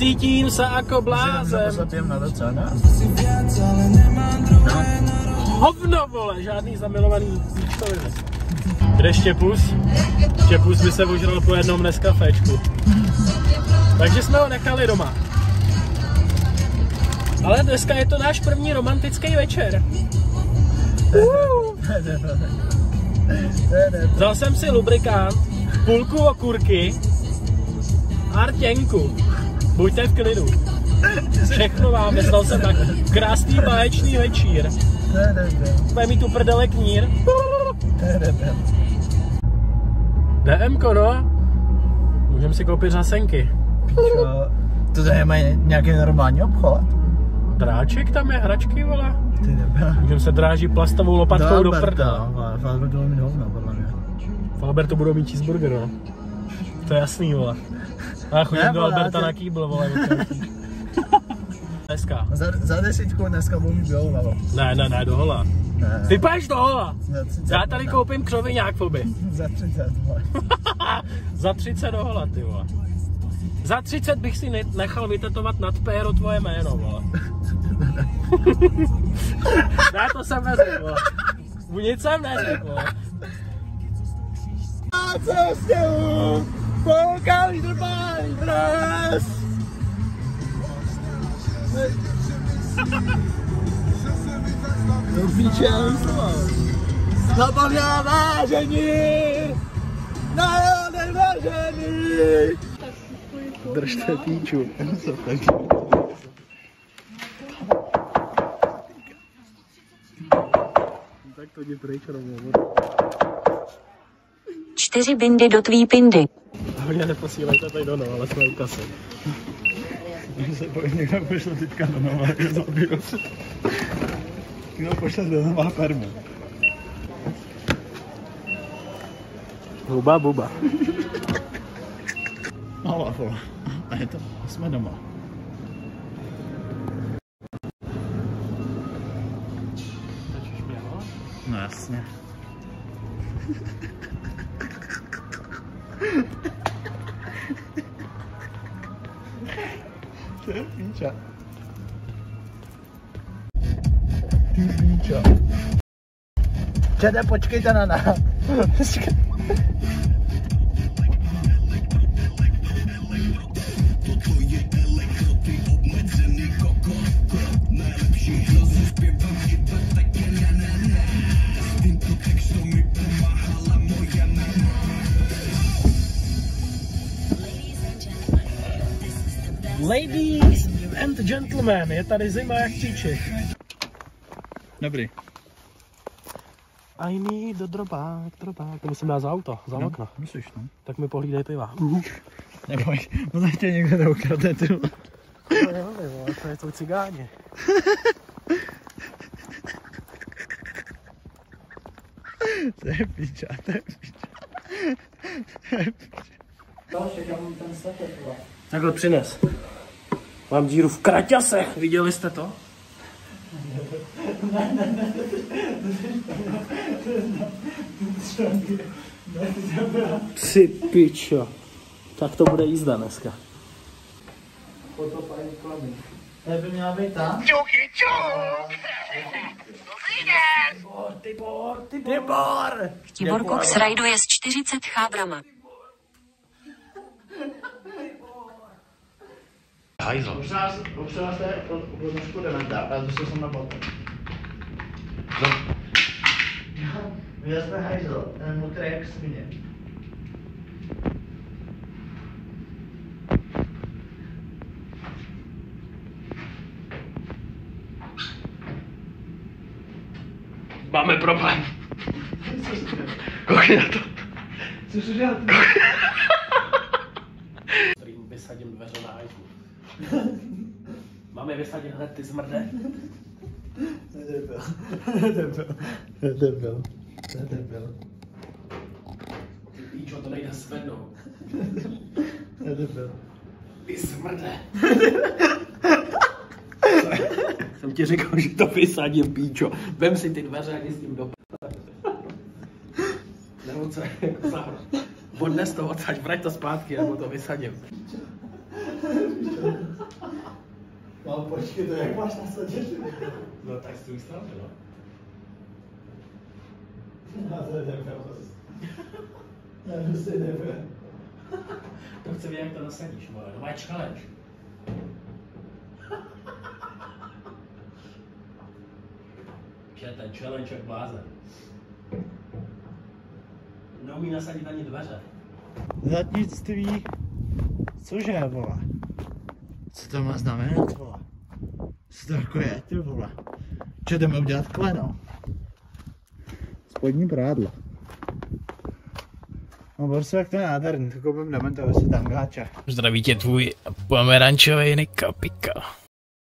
Cítím se jako blázen. Zapijeme na docela. Hovno, vole, žádný zamilovaný píčoviny. Kde Štěpus? Štěpus by se ožral po jednom Nescaféčku. Takže jsme ho nechali doma. Ale dneska je to náš první romantický večer. Vzal jsem si lubrikant, půlku okurky a rtěnku. Buďte v klidu. Všechno vám, myslel jsem tak krásný báječný večír. Bude mít tu prdele knír. DMko, no. Můžeme si koupit řasenky. To tady mají nějaký normální obchod? Dráček tam je, hračky, vole. Můžeme se dráží plastovou lopatkou do prda. Falbertu budou mít hovno, podle mě. Falbertu budou mít cheeseburger, no. To je jasný, vole. A chodím do Alberta na kýbl, vole. Dneska. Za 10 dneska budu mít do hola. Ne, do hola. Ne. Ty půjdeš do hola. Já tady ne. koupím křoviňák, foby. Za 30, vole. Za 30 do hola, ty vole. Za 30 bych si nechal vytetovat nad péro tvoje jméno, vole. Já to jsem neřekl, vole. Nic jsem neřekl, vole. A co s těmu? Koukali do pány, dnes! No píče, já myslel. Zapomněla vážení! Národem vážení! Držte píču. Tak to jdi pryč, rovnou. 4 bindy do tvý pindy. Mě neposílejte tady do Nova, ale jsme u kasy. Někdo pošle teďka do Nova, je zabiju. Někdo pošle do Nova permu. Huba, buba. Hala, vole. A je to, jsme doma. No jasně. To je píča. Ty píča. Čete, počkejte na nás. Ladies and gentlemen, je tady zima jak číček. Dobrý. I need a drobák. To musím dát za auto, za okno. Myslíš, no? Tak mi pohlídej piva. Neboj, možná tě někdo to ukradne, ty. To je to cigáni. To je píča, to je píča. Takhle přines. Mám díru v kraťasech, viděli jste to? Tři pičo. Tak to bude jízda dneska. To by měla být ta? Tibor! Tibor Cox rajduje s 40 chábrama. Hajzl. Upřela se nožku dementa, ale to jsem na botu. Viděl jsme hajzl, ten mokrý jak svině. Máme problém. Koukej na to. Co jsi dělal? Kterým vysadím dveře na hajzlu. Máme vysadit hned ty zmrde? Nedebil. Ty píčo, to nejde zvednout. Nedebil. Ty zmrde. Jsem ti řekl, že to vysadím, píčo. Vem si ty dveře a jdi s tím do nebo co, jako záhrad. Odnes to odsaď, vrať to zpátky, nebo to vysadím. No počkej, to jak máš nasadit? No tak z druhé strany, no. No to je debil. Já prostě debil. To chce vidět, jak to nasadíš, vole. To má challenge. Ten challenge jak blázen. Neumí nasadit ani dveře. Zatnictví. Cože, vole? Co to má znamenat, vole? Co to jako je, ty vole? Čo jdeme udělat kleno? Spodní prádlo. No prostě jak to je nádherný, to koupím dementové se tangáče. Zdraví tě tvůj pomerančový nekapika.